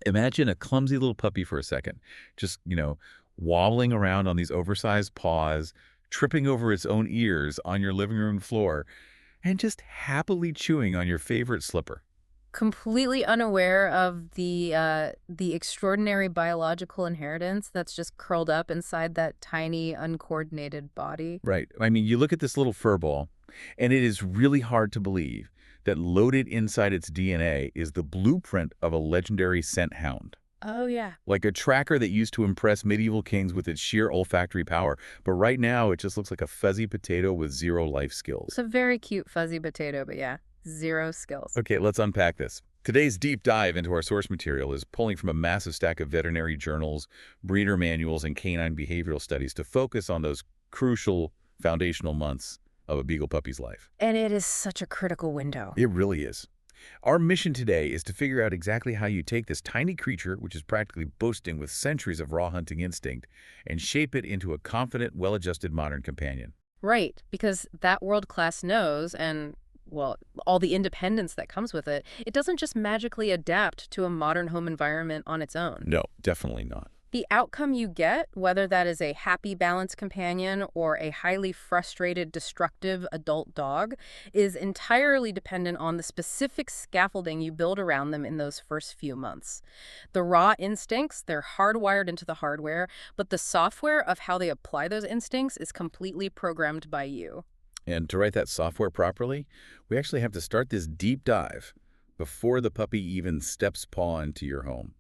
Imagine a clumsy little puppy for a second, just, wobbling around on these oversized paws, tripping over its own ears on your living room floor, and just happily chewing on your favorite slipper. Completely unaware of the extraordinary biological inheritance that's just curled up inside that tiny, uncoordinated body. Right. I mean, you look at this little fur ball, and it is really hard to believe that loaded inside its DNA is the blueprint of a legendary scent hound. Oh, yeah. Like a tracker that used to impress medieval kings with its sheer olfactory power. But right now, it just looks like a fuzzy potato with zero life It's skills. a very cute fuzzy potato, but yeah, zero skills. Okay, let's unpack this. Today's deep dive into our source material is pulling from a massive stack of veterinary journals, breeder manuals, and canine behavioral studies to focus on those crucial foundational months of a beagle puppy's life. And it is such a critical window. It really is. Our mission today is to figure out exactly how you take this tiny creature, which is practically boasting with centuries of raw hunting instinct, and shape it into a confident, well-adjusted modern companion. Right, because that world-class nose and, well, all the independence that comes with it, it doesn't just magically adapt to a modern home environment on its own. No, definitely not. The outcome you get, whether that is a happy, balanced companion or a highly frustrated, destructive adult dog, is entirely dependent on the specific scaffolding you build around them in those first few months. The raw instincts, they're hardwired into the hardware, but the software of how they apply those instincts is completely programmed by you. And to write that software properly, we actually have to start this deep dive before the puppy even steps paw into your home.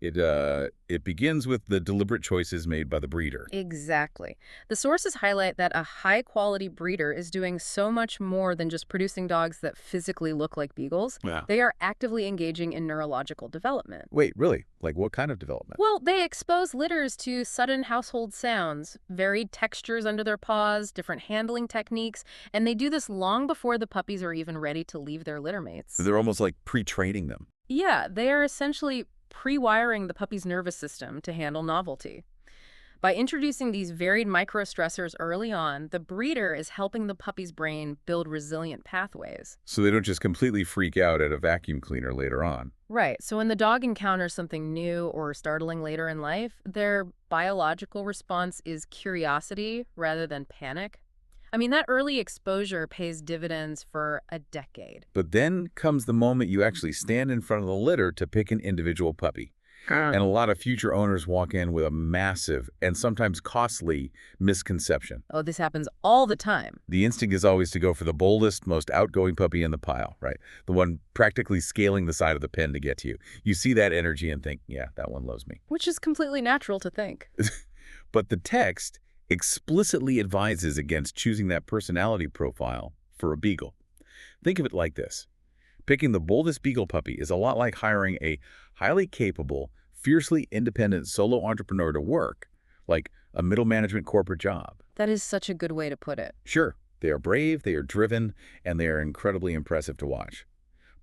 It begins with the deliberate choices made by the breeder. Exactly. The sources highlight that a high-quality breeder is doing so much more than just producing dogs that physically look like beagles. Yeah. They are actively engaging in neurological development. Wait, really? Like what kind of development? Well, they expose litters to sudden household sounds, varied textures under their paws, different handling techniques, and they do this long before the puppies are even ready to leave their litter mates. They're almost like pre-training them. Yeah, they are essentially pre-wiring the puppy's nervous system to handle novelty. By introducing these varied microstressors early on, the breeder is helping the puppy's brain build resilient pathways. So they don't just completely freak out at a vacuum cleaner later on. Right, so when the dog encounters something new or startling later in life, their biological response is curiosity rather than panic. I mean, that early exposure pays dividends for a decade. But then comes the moment you actually stand in front of the litter to pick an individual puppy. And a lot of future owners walk in with a massive and sometimes costly misconception. Oh, this happens all the time. The instinct is always to go for the boldest, most outgoing puppy in the pile, right? The one practically scaling the side of the pen to get to you. You see that energy and think, yeah, that one loves me. Which is completely natural to think. But the text explicitly advises against choosing that personality profile for a beagle. Think of it like this. Picking the boldest beagle puppy is a lot like hiring a highly capable, fiercely independent solo entrepreneur to work, like a middle management corporate job. That is such a good way to put it. Sure, they are brave, they are driven, and they are incredibly impressive to watch.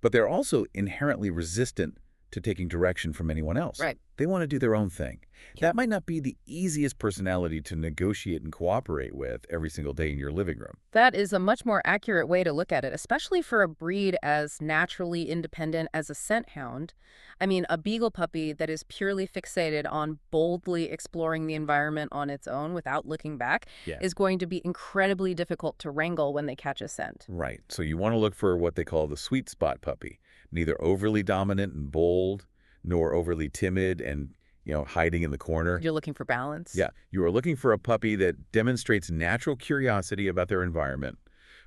But they're also inherently resistant to taking direction from anyone else. Right. They want to do their own thing. That might not be the easiest personality to negotiate and cooperate with every single day in your living room. That is a much more accurate way to look at it, especially for a breed as naturally independent as a scent hound. I mean, a beagle puppy that is purely fixated on boldly exploring the environment on its own without looking back Yeah. is going to be incredibly difficult to wrangle when they catch a scent. Right. So you want to look for what they call the sweet spot puppy. Neither overly dominant and bold, nor overly timid and, hiding in the corner. You're looking for balance? Yeah. You are looking for a puppy that demonstrates natural curiosity about their environment,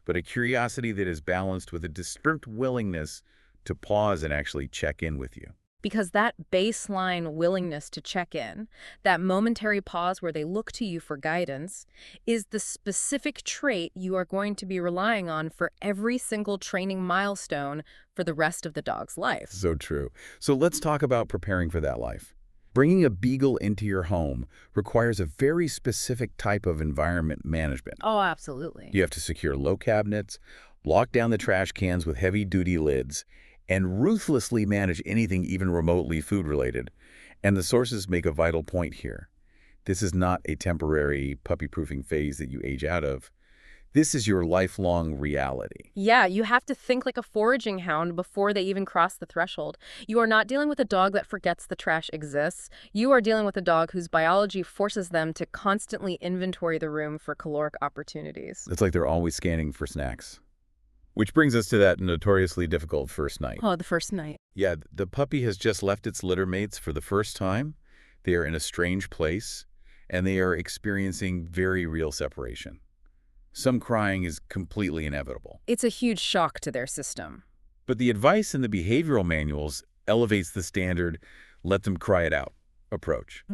but a curiosity that is balanced with a distinct willingness to pause and actually check in with you. Because that baseline willingness to check in, that momentary pause where they look to you for guidance, is the specific trait you are going to be relying on for every single training milestone for the rest of the dog's life. So true. So let's talk about preparing for that life. Bringing a beagle into your home requires a very specific type of environment management. Oh, absolutely. You have to secure low cabinets, lock down the trash cans with heavy-duty lids, and ruthlessly manage anything even remotely food-related. And the sources make a vital point here. This is not a temporary puppy-proofing phase that you age out of. This is your lifelong reality. Yeah, you have to think like a foraging hound before they even cross the threshold. You are not dealing with a dog that forgets the trash exists. You are dealing with a dog whose biology forces them to constantly inventory the room for caloric opportunities. It's like they're always scanning for snacks. Which brings us to that notoriously difficult first night. Oh, the first night. Yeah, the puppy has just left its litter mates for the first time. They are in a strange place, and they are experiencing very real separation. Some crying is completely inevitable. It's a huge shock to their system. But the advice in the behavioral manuals elevates the standard, let them cry it out approach.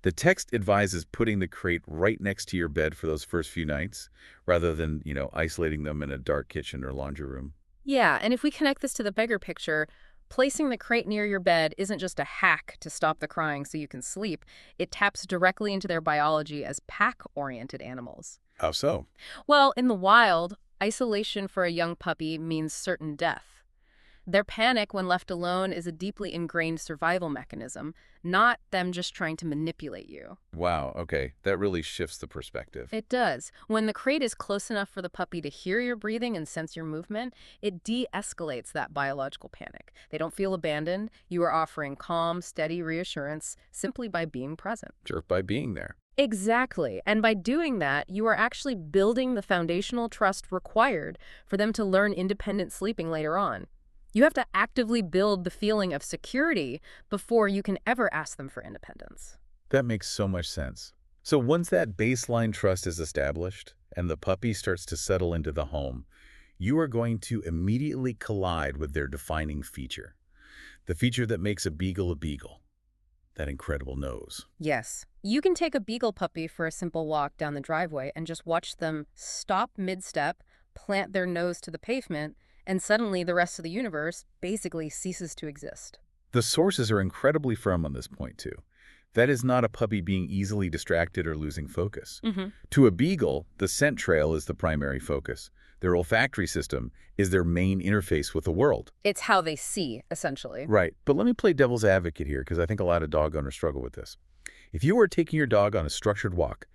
The text advises putting the crate right next to your bed for those first few nights, rather than, isolating them in a dark kitchen or laundry room. Yeah, and if we connect this to the bigger picture, placing the crate near your bed isn't just a hack to stop the crying so you can sleep. It taps directly into their biology as pack-oriented animals. How so? Well, in the wild, isolation for a young puppy means certain death. Their panic when left alone is a deeply ingrained survival mechanism, not them just trying to manipulate you. Wow, okay. That really shifts the perspective. It does. When the crate is close enough for the puppy to hear your breathing and sense your movement, it de-escalates that biological panic. They don't feel abandoned. You are offering calm, steady reassurance simply by being present. Just by being there. Exactly. And by doing that, you are actually building the foundational trust required for them to learn independent sleeping later on. You have to actively build the feeling of security before you can ever ask them for independence. That makes so much sense. So once that baseline trust is established and the puppy starts to settle into the home, you are going to immediately collide with their defining feature. The feature that makes a beagle, that incredible nose. Yes. You can take a beagle puppy for a simple walk down the driveway and just watch them stop mid-step, plant their nose to the pavement, and suddenly the rest of the universe basically ceases to exist. The sources are incredibly firm on this point, too. That is not a puppy being easily distracted or losing focus. To a beagle, the scent trail is the primary focus. Their olfactory system is their main interface with the world. It's how they see, essentially. Right. But let me play devil's advocate here, because I think a lot of dog owners struggle with this. If you are taking your dog on a structured walk,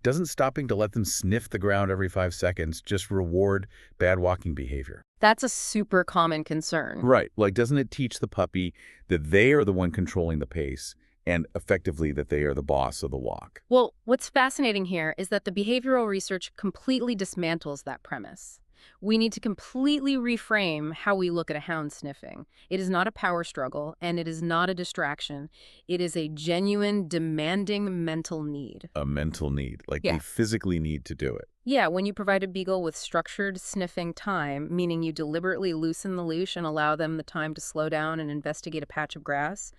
doesn't stopping to let them sniff the ground every 5 seconds just reward bad walking behavior? That's a super common concern. Right. Like, doesn't it teach the puppy that they are the one controlling the pace and effectively that they are the boss of the walk? Well, what's fascinating here is that the behavioral research completely dismantles that premise. We need to completely reframe how we look at a hound sniffing. It is not a power struggle, and it is not a distraction. It is a genuine, demanding mental need. A mental need. Like, Yeah. they physically need to do it. Yeah, when you provide a beagle with structured sniffing time, meaning you deliberately loosen the leash and allow them the time to slow down and investigate a patch of grass,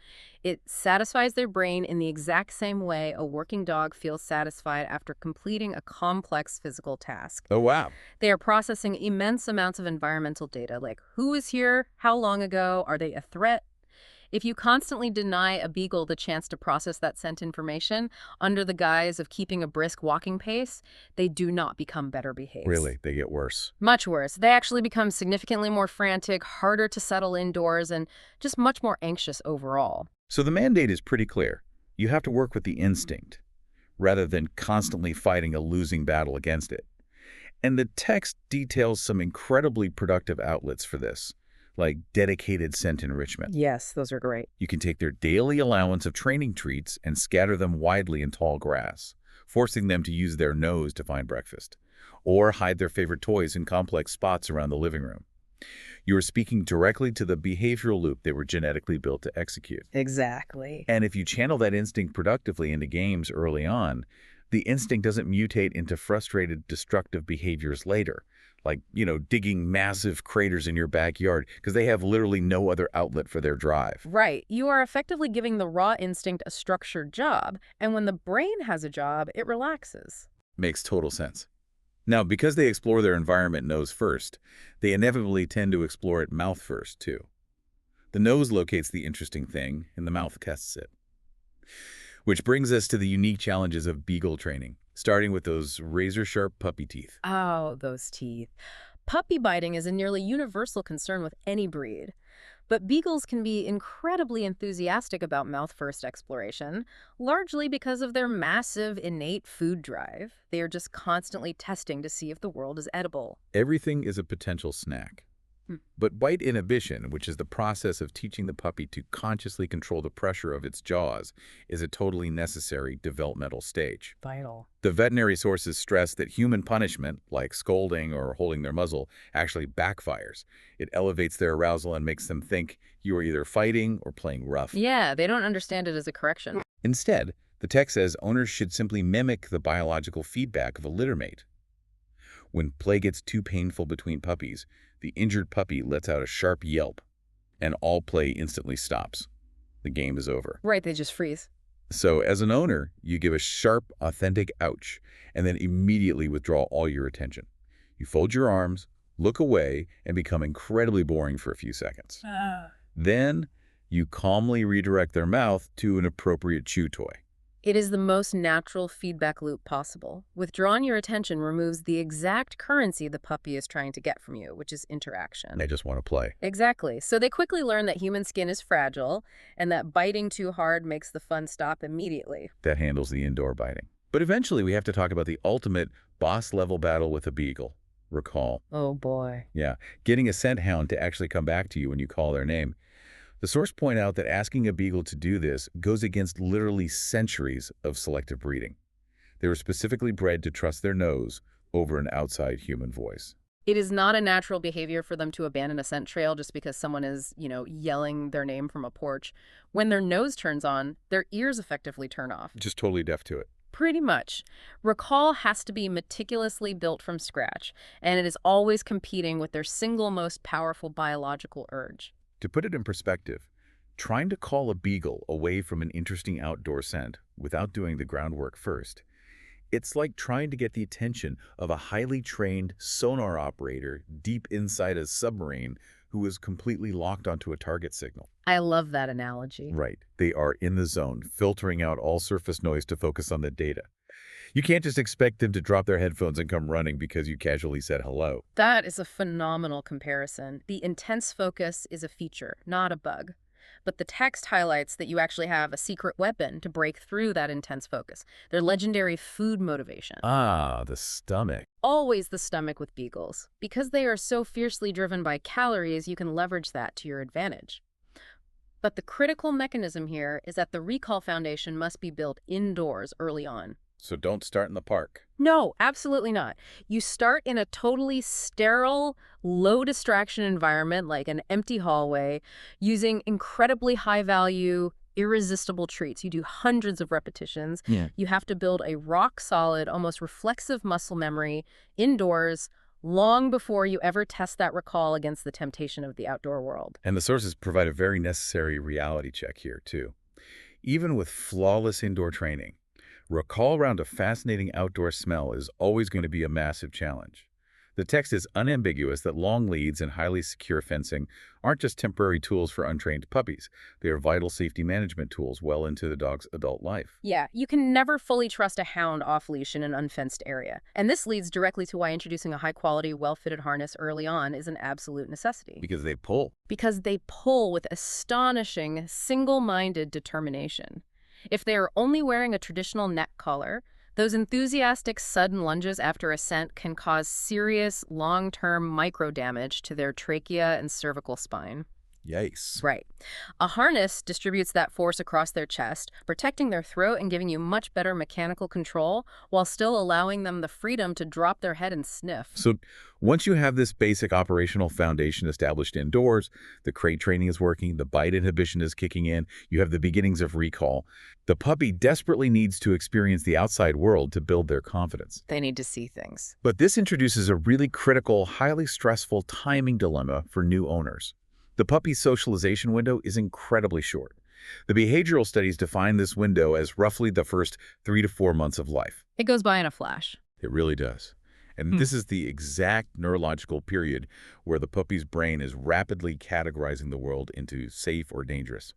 it satisfies their brain in the exact same way a working dog feels satisfied after completing a complex physical task. Oh, wow. They are processing immense amounts of environmental data, like who is here, how long ago, are they a threat? If you constantly deny a beagle the chance to process that scent information under the guise of keeping a brisk walking pace, they do not become better behaved. Really, they get worse. Much worse. They actually become significantly more frantic, harder to settle indoors, and just much more anxious overall. So the mandate is pretty clear. You have to work with the instinct rather than constantly fighting a losing battle against it. And the text details some incredibly productive outlets for this, like dedicated scent enrichment. Yes, those are great. You can take their daily allowance of training treats and scatter them widely in tall grass, forcing them to use their nose to find breakfast, or hide their favorite toys in complex spots around the living room. You are speaking directly to the behavioral loop they were genetically built to execute. Exactly. And if you channel that instinct productively into games early on, the instinct doesn't mutate into frustrated, destructive behaviors later, like, digging massive craters in your backyard because they have literally no other outlet for their drive. Right. You are effectively giving the raw instinct a structured job, and when the brain has a job, it relaxes. Makes total sense. Now, because they explore their environment nose first, they inevitably tend to explore it mouth first, too. The nose locates the interesting thing, and the mouth tests it. Which brings us to the unique challenges of beagle training, starting with those razor-sharp puppy teeth. Oh, those teeth. Puppy biting is a nearly universal concern with any breed. But beagles can be incredibly enthusiastic about mouth-first exploration, largely because of their massive innate food drive. They are just constantly testing to see if the world is edible. Everything is a potential snack. Hmm. But bite inhibition, which is the process of teaching the puppy to consciously control the pressure of its jaws, is a totally necessary developmental stage. Vital. The veterinary sources stress that human punishment, like scolding or holding their muzzle, actually backfires. It elevates their arousal and makes them think you are either fighting or playing rough. Yeah, they don't understand it as a correction. Instead, the text says owners should simply mimic the biological feedback of a litter mate. When play gets too painful between puppies, the injured puppy lets out a sharp yelp, and all play instantly stops. The game is over. Right, they just freeze. So as an owner, you give a sharp, authentic ouch, and then immediately withdraw all your attention. You fold your arms, look away, and become incredibly boring for a few seconds. Then, you calmly redirect their mouth to an appropriate chew toy. It is the most natural feedback loop possible. Withdrawing your attention removes the exact currency the puppy is trying to get from you, which is interaction. They just want to play. Exactly. So they quickly learn that human skin is fragile and that biting too hard makes the fun stop immediately. That handles the indoor biting. But eventually, we have to talk about the ultimate boss-level battle with a beagle. Recall. Oh boy. Yeah, getting a scent hound to actually come back to you when you call their name. The source point out that asking a beagle to do this goes against literally centuries of selective breeding. They were specifically bred to trust their nose over an outside human voice. It is not a natural behavior for them to abandon a scent trail just because someone is, yelling their name from a porch. When their nose turns on, their ears effectively turn off. Just totally deaf to it. Pretty much. Recall has to be meticulously built from scratch, and it is always competing with their single most powerful biological urge. To put it in perspective, trying to call a beagle away from an interesting outdoor scent without doing the groundwork first, it's like trying to get the attention of a highly trained sonar operator deep inside a submarine who is completely locked onto a target signal. I love that analogy. Right. They are in the zone, filtering out all surface noise to focus on the data. You can't just expect them to drop their headphones and come running because you casually said hello. That is a phenomenal comparison. The intense focus is a feature, not a bug. But the text highlights that you actually have a secret weapon to break through that intense focus. Their legendary food motivation. Ah, the stomach. Always the stomach with beagles. Because they are so fiercely driven by calories, you can leverage that to your advantage. But the critical mechanism here is that the recall foundation must be built indoors early on. So don't start in the park. No, absolutely not. You start in a totally sterile, low-distraction environment like an empty hallway, using incredibly high-value, irresistible treats. You do hundreds of repetitions. Yeah. You have to build a rock-solid, almost reflexive muscle memory indoors long before you ever test that recall against the temptation of the outdoor world. And the sources provide a very necessary reality check here, too. Even with flawless indoor training, recall around a fascinating outdoor smell is always going to be a massive challenge. The text is unambiguous that long leads and highly secure fencing aren't just temporary tools for untrained puppies. They are vital safety management tools well into the dog's adult life. Yeah, you can never fully trust a hound off-leash in an unfenced area. And this leads directly to why introducing a high-quality, well-fitted harness early on is an absolute necessity. Because they pull. Because they pull with astonishing, single-minded determination. If they are only wearing a traditional neck collar, those enthusiastic sudden lunges after a scent can cause serious long-term micro-damage to their trachea and cervical spine. Yikes. Right. A harness distributes that force across their chest, protecting their throat and giving you much better mechanical control while still allowing them the freedom to drop their head and sniff. So once you have this basic operational foundation established indoors, the crate training is working, the bite inhibition is kicking in, you have the beginnings of recall, the puppy desperately needs to experience the outside world to build their confidence. They need to see things. But this introduces a really critical, highly stressful timing dilemma for new owners. The puppy's socialization window is incredibly short. The behavioral studies define this window as roughly the first 3 to 4 months of life. It goes by in a flash. It really does. And this is the exact neurological period where the puppy's brain is rapidly categorizing the world into safe or dangerous.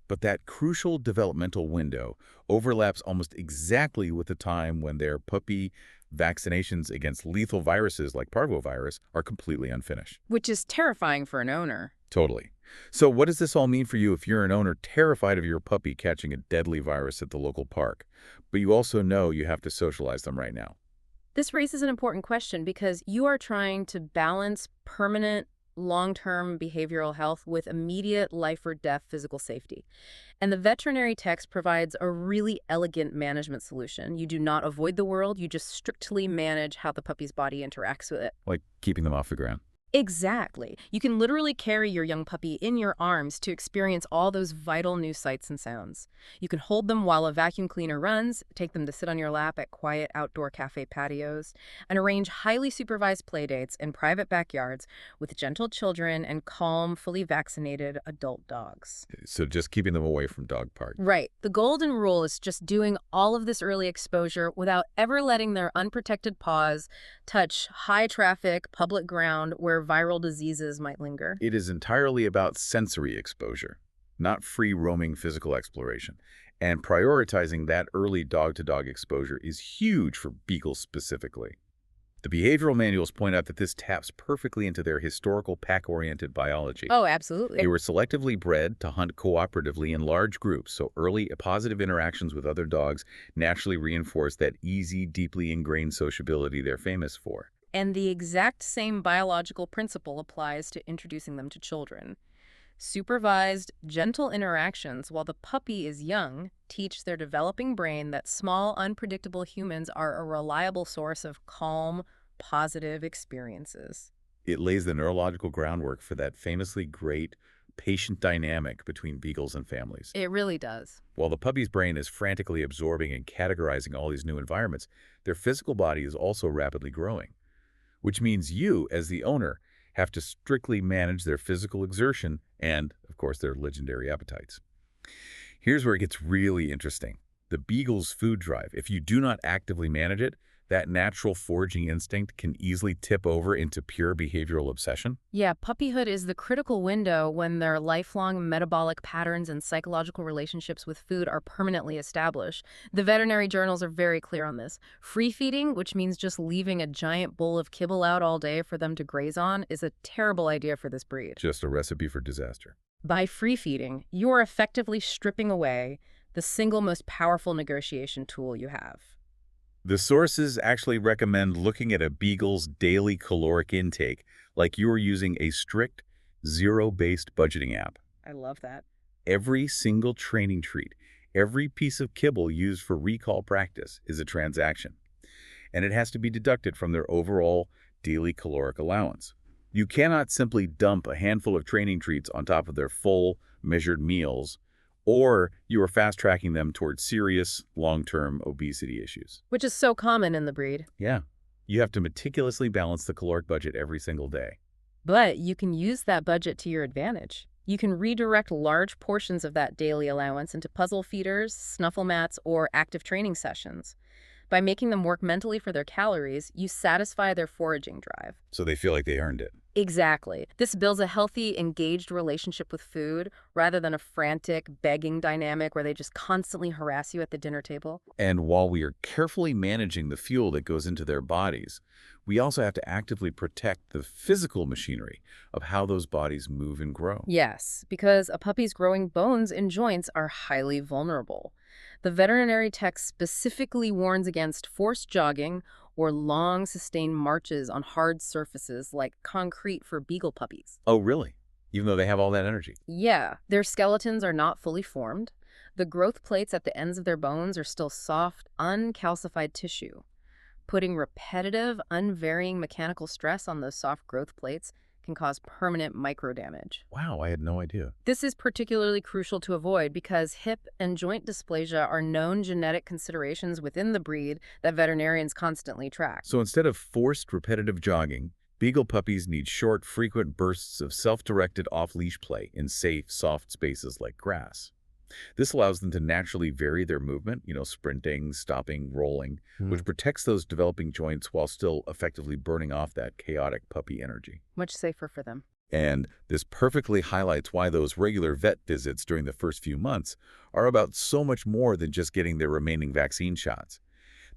But that crucial developmental window overlaps almost exactly with the time when their puppy vaccinations against lethal viruses like parvovirus are completely unfinished. Which is terrifying for an owner. Totally. So what does this all mean for you if you're an owner terrified of your puppy catching a deadly virus at the local park, but you also know you have to socialize them right now? This raises an important question because you are trying to balance permanent, long-term behavioral health with immediate life or death physical safety. And the veterinary text provides a really elegant management solution. You do not avoid the world, you just strictly manage how the puppy's body interacts with it. Like keeping them off the ground. Exactly. You can literally carry your young puppy in your arms to experience all those vital new sights and sounds. You can hold them while a vacuum cleaner runs, take them to sit on your lap at quiet outdoor cafe patios, and arrange highly supervised playdates in private backyards with gentle children and calm, fully vaccinated adult dogs. So just keeping them away from dog park. Right. The golden rule is just doing all of this early exposure without ever letting their unprotected paws touch high traffic, public ground where viral diseases might linger. It is entirely about sensory exposure, not free roaming physical exploration. And prioritizing that early dog-to-dog exposure is huge for beagles specifically. The behavioral manuals point out that this taps perfectly into their historical pack-oriented biology. Oh, absolutely. They were selectively bred to hunt cooperatively in large groups, so early positive interactions with other dogs naturally reinforce that easy, deeply ingrained sociability they're famous for. And the exact same biological principle applies to introducing them to children. Supervised, gentle interactions while the puppy is young teach their developing brain that small, unpredictable humans are a reliable source of calm, positive experiences. It lays the neurological groundwork for that famously great patient dynamic between beagles and families. It really does. While the puppy's brain is frantically absorbing and categorizing all these new environments, their physical body is also rapidly growing, which means you, as the owner, have to strictly manage their physical exertion and, of course, their legendary appetites. Here's where it gets really interesting. The beagle's food drive. If you do not actively manage it, that natural foraging instinct can easily tip over into pure behavioral obsession. Yeah, puppyhood is the critical window when their lifelong metabolic patterns and psychological relationships with food are permanently established. The veterinary journals are very clear on this. Free feeding, which means just leaving a giant bowl of kibble out all day for them to graze on, is a terrible idea for this breed. Just a recipe for disaster. By free feeding, you are effectively stripping away the single most powerful negotiation tool you have. The sources actually recommend looking at a beagle's daily caloric intake like you are using a strict, zero-based budgeting app. I love that. Every single training treat, every piece of kibble used for recall practice is a transaction, and it has to be deducted from their overall daily caloric allowance. You cannot simply dump a handful of training treats on top of their full, measured meals, or you are fast-tracking them towards serious, long-term obesity issues. Which is so common in the breed. Yeah, you have to meticulously balance the caloric budget every single day. But you can use that budget to your advantage. You can redirect large portions of that daily allowance into puzzle feeders, snuffle mats, or active training sessions. By making them work mentally for their calories, you satisfy their foraging drive. So they feel like they earned it. Exactly. This builds a healthy, engaged relationship with food rather than a frantic, begging dynamic where they just constantly harass you at the dinner table. And while we are carefully managing the fuel that goes into their bodies, we also have to actively protect the physical machinery of how those bodies move and grow. Yes, because a puppy's growing bones and joints are highly vulnerable. The veterinary text specifically warns against forced jogging or long, sustained marches on hard surfaces like concrete for beagle puppies. Oh, really? Even though they have all that energy? Yeah, their skeletons are not fully formed. The growth plates at the ends of their bones are still soft, uncalcified tissue. Putting repetitive, unvarying mechanical stress on those soft growth plates can cause permanent microdamage. Wow, I had no idea. This is particularly crucial to avoid because hip and joint dysplasia are known genetic considerations within the breed that veterinarians constantly track. So instead of forced repetitive jogging, beagle puppies need short, frequent bursts of self-directed off-leash play in safe, soft spaces like grass. This allows them to naturally vary their movement, sprinting, stopping, rolling, which protects those developing joints while still effectively burning off that chaotic puppy energy. Much safer for them. And this perfectly highlights why those regular vet visits during the first few months are about so much more than just getting their remaining vaccine shots.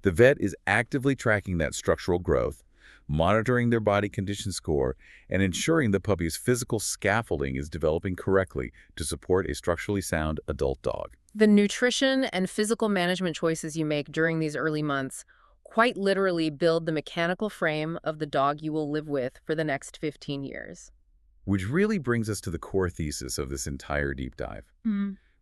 The vet is actively tracking that structural growth, monitoring their body condition score, and ensuring the puppy's physical scaffolding is developing correctly to support a structurally sound adult dog. The nutrition and physical management choices you make during these early months quite literally build the mechanical frame of the dog you will live with for the next 15 years. Which really brings us to the core thesis of this entire deep dive.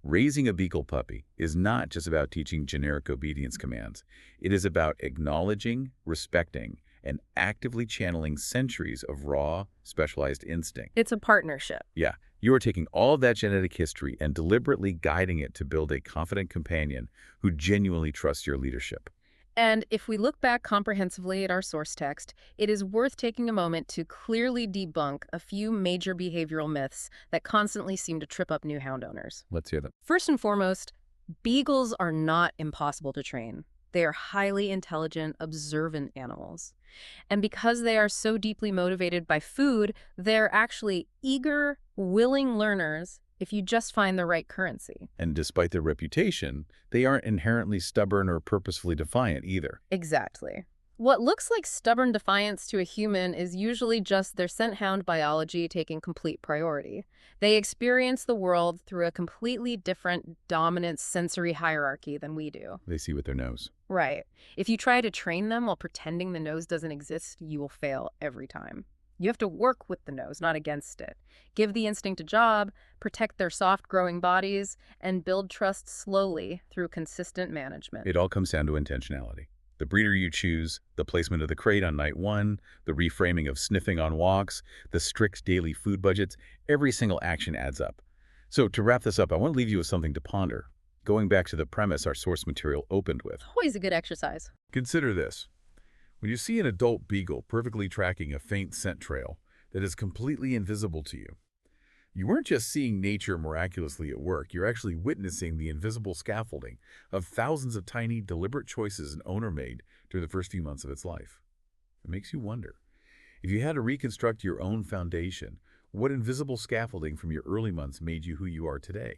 Raising a Beagle puppy is not just about teaching generic obedience commands. It is about acknowledging, respecting, and actively channeling centuries of raw, specialized instinct. It's a partnership. Yeah, you are taking all of that genetic history and deliberately guiding it to build a confident companion who genuinely trusts your leadership. And if we look back comprehensively at our source text, it is worth taking a moment to clearly debunk a few major behavioral myths that constantly seem to trip up new hound owners. Let's hear them. First and foremost, beagles are not impossible to train. They are highly intelligent, observant animals. And because they are so deeply motivated by food, they're actually eager, willing learners if you just find the right currency. And despite their reputation, they aren't inherently stubborn or purposefully defiant either. Exactly. What looks like stubborn defiance to a human is usually just their scent hound biology taking complete priority. They experience the world through a completely different dominant sensory hierarchy than we do. They see with their nose. Right. If you try to train them while pretending the nose doesn't exist, you will fail every time. You have to work with the nose, not against it. Give the instinct a job, protect their soft growing bodies, and build trust slowly through consistent management. It all comes down to intentionality. The breeder you choose, the placement of the crate on night one, the reframing of sniffing on walks, the strict daily food budgets, every single action adds up. So to wrap this up, I want to leave you with something to ponder. Going back to the premise our source material opened with. Always a good exercise. Consider this. When you see an adult beagle perfectly tracking a faint scent trail that is completely invisible to you, you weren't just seeing nature miraculously at work, you're actually witnessing the invisible scaffolding of thousands of tiny, deliberate choices an owner made during the first few months of its life. It makes you wonder, if you had to reconstruct your own foundation, what invisible scaffolding from your early months made you who you are today?